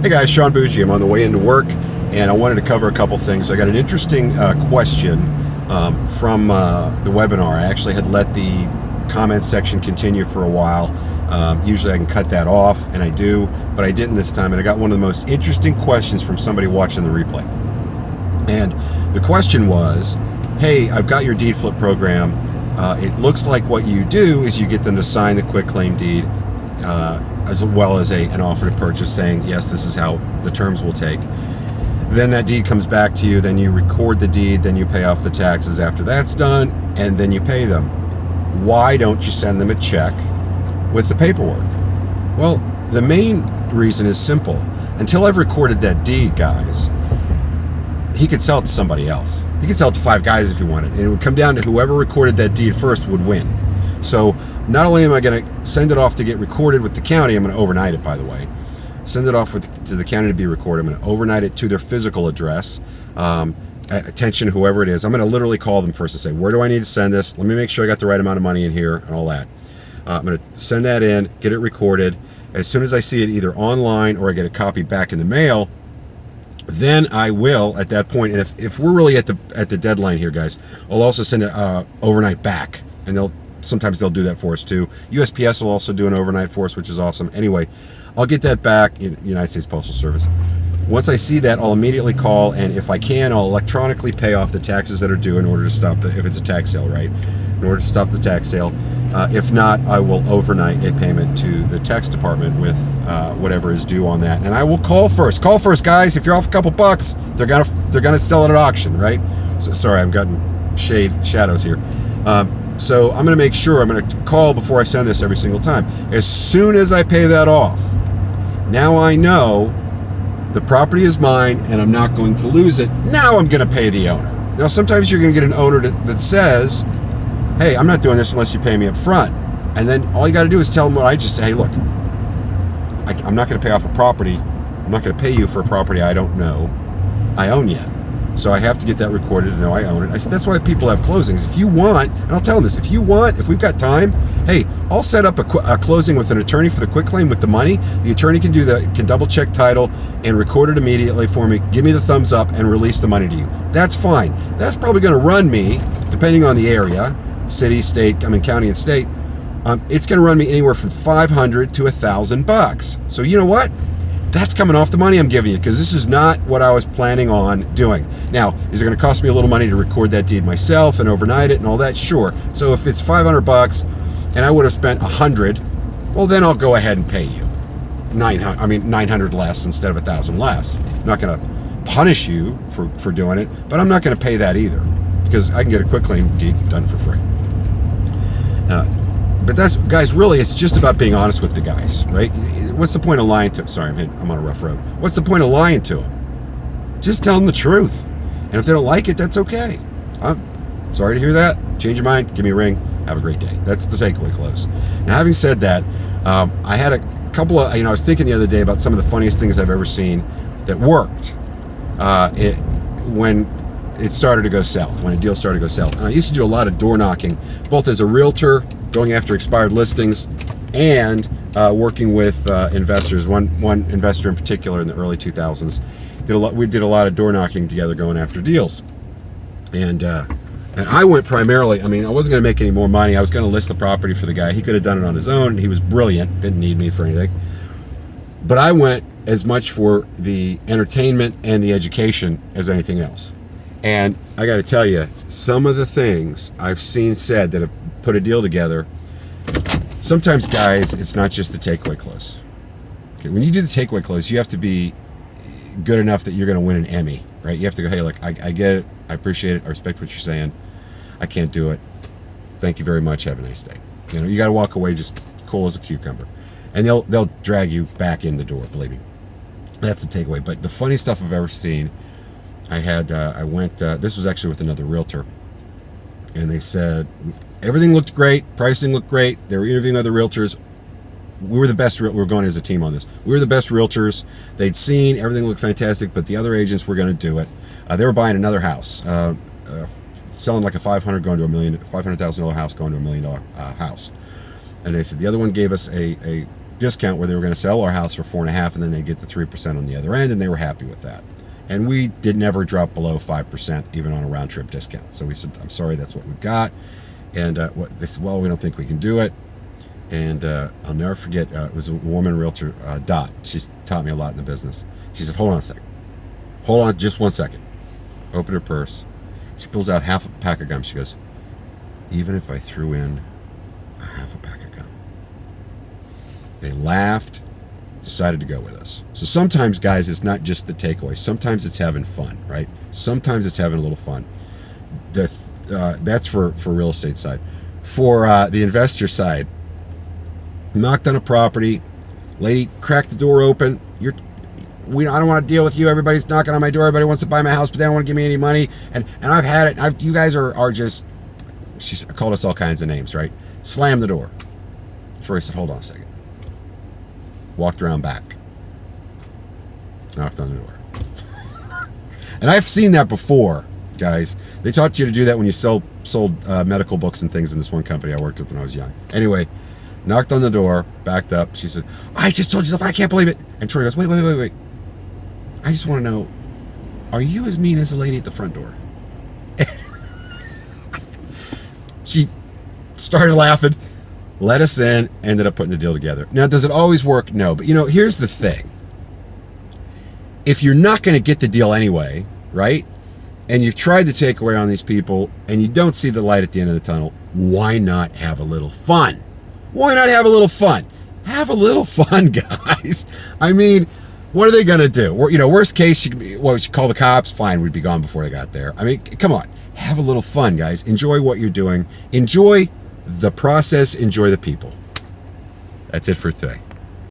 Hey guys, Sean Bougie. I'm on the way into work, and I wanted to cover a couple things. I got an interesting question from the webinar. I actually had let the comment section continue for a while. Usually I can cut that off, and I do, but I didn't this time, and I got one of the most interesting questions from somebody watching the replay. And the question was, hey, I've got your deed flip program. It looks like what you do is you get them to sign the quitclaim deed, as well as an offer to purchase saying, yes, this is how the terms will take. Then that deed comes back to you, then you record the deed, then you pay off the taxes after that's done, and then you pay them. Why don't you send them a check with the paperwork? Well, the main reason is simple. Until I've recorded that deed, guys, he could sell it to somebody else. He could sell it to 5 guys if he wanted, and it would come down to whoever recorded that deed first would win. So not only am I going to send it off to get recorded with the county, I'm going to overnight it, by the way. Send it off to the county to be recorded. I'm going to overnight it to their physical address. Attention, whoever it is. I'm going to literally call them first and say, where do I need to send this? Let me make sure I got the right amount of money in here and all that. I'm going to send that in, get it recorded. As soon as I see it either online or I get a copy back in the mail, then I will, at that point, and if we're really at the deadline here, guys, I'll also send it overnight back, and sometimes they'll do that for us too. USPS will also do an overnight for us, which is awesome. Anyway, I'll get that back in United States Postal Service. Once I see that, I'll immediately call, and if I can, I'll electronically pay off the taxes that are due in order to stop if it's a tax sale, right? In order to stop the tax sale. If not, I will overnight a payment to the tax department with whatever is due on that, and I will call first. Call first, guys. If you're off a couple bucks, they're gonna sell it at auction, right? So, sorry, I'm getting shadows here. So I'm gonna make sure I'm gonna call before I send this every single time. As soon as I pay that off, now I know the property is mine and I'm not going to lose it. Now I'm gonna pay the owner. Now sometimes you're gonna get an owner that says, hey, I'm not doing this unless you pay me up front. And then all you got to do is tell them what I just say. Hey, look, I'm not going to pay off a property. I'm not going to pay you for a property I don't know I own yet. So I have to get that recorded to know I own it. I said, that's why people have closings. If you want, and I'll tell them this, if we've got time, hey, I'll set up a closing with an attorney for the quitclaim with the money. The attorney can double check title and record it immediately for me, give me the thumbs up, and release the money to you. That's fine. That's probably going to run me, depending on the area, city, state, county and state, it's going to run me anywhere from $500 to $1,000. So you know what? That's coming off the money I'm giving you, because this is not what I was planning on doing. Now, is it going to cost me a little money to record that deed myself and overnight it and all that? Sure. So if it's $500 and I would have spent $100, well, then I'll go ahead and pay you $900 less instead of $1,000 less. I'm not going to punish you for doing it, but I'm not going to pay that either, because I can get a quitclaim deed done for free. But that's, guys, really, it's just about being honest with the guys, right? What's the point of lying to them? Sorry, I'm on a rough road. What's the point of lying to them? Just tell them the truth. And if they don't like it, that's okay. I'm sorry to hear that. Change your mind, give me a ring, have a great day. That's the takeaway close. Now, having said that, I had a couple of, I was thinking the other day about some of the funniest things I've ever seen that worked when it started to go south, when a deal started to go south. And I used to do a lot of door knocking, both as a realtor, going after expired listings, and working with investors. One investor in particular in the early 2000s, we did a lot of door knocking together, going after deals. And I went primarily, I wasn't going to make any more money. I was going to list the property for the guy. He could have done it on his own. He was brilliant, didn't need me for anything. But I went as much for the entertainment and the education as anything else. And I got to tell you, some of the things I've seen said that have put a deal together, sometimes, guys, it's not just the takeaway close. Okay, when you do the takeaway close, you have to be good enough that you're going to win an Emmy, right? You have to go, hey, look, I get it, I appreciate it, I respect what you're saying, I can't do it, thank you very much, have a nice day. You got to walk away just cool as a cucumber, and they'll drag you back in the door, believe me. That's the takeaway. But the funny stuff I've ever seen, I went, this was actually with another realtor, and they said everything looked great, pricing looked great, they were interviewing other realtors. We were the best, we were going as a team on this. We were the best realtors. They'd seen, everything looked fantastic, but the other agents were going to do it. They were buying another house, selling like a $500,000 house going to $1 million house. And they said the other one gave us a discount where they were going to sell our house for 4.5%, and then they get the 3% on the other end, and they were happy with that. And we did never drop below 5%, even on a round trip discount. So we said, I'm sorry, that's what we've got. And they said, well, we don't think we can do it. And I'll never forget, it was a woman realtor, Dot. She's taught me a lot in the business. She said, hold on a second. Hold on just 1 second. Open her purse. She pulls out half a pack of gum. She goes, even if I threw in a half a pack of gum. They laughed, decided to go with us. So sometimes, guys, it's not just the takeaway. Sometimes it's having fun, right? Sometimes it's having a little fun. That's for real estate side. For the investor side, knocked on a property, lady cracked the door open. I don't want to deal with you. Everybody's knocking on my door. Everybody wants to buy my house, but they don't want to give me any money. And I've had it. You guys are just. She called us all kinds of names, right? Slammed the door. Troy said, hold on a second. Walked around back. Knocked on the door. And I've seen that before, guys. They taught you to do that when you sold medical books and things in this one company I worked with when I was young. Anyway, knocked on the door, backed up. She said, I just told you stuff. I can't believe it. And Troy goes, wait. I just want to know, are you as mean as the lady at the front door? She started laughing, let us in, ended up putting the deal together. Now, does it always work? No. But, here's the thing. If you're not going to get the deal anyway, right, and you've tried to take away on these people, and you don't see the light at the end of the tunnel, why not have a little fun? Why not have a little fun? Have a little fun, guys. I mean, what are they going to do? Worst case, you call the cops. Fine, we'd be gone before they got there. I mean, come on. Have a little fun, guys. Enjoy what you're doing. Enjoy the process. Enjoy the people. That's it for today.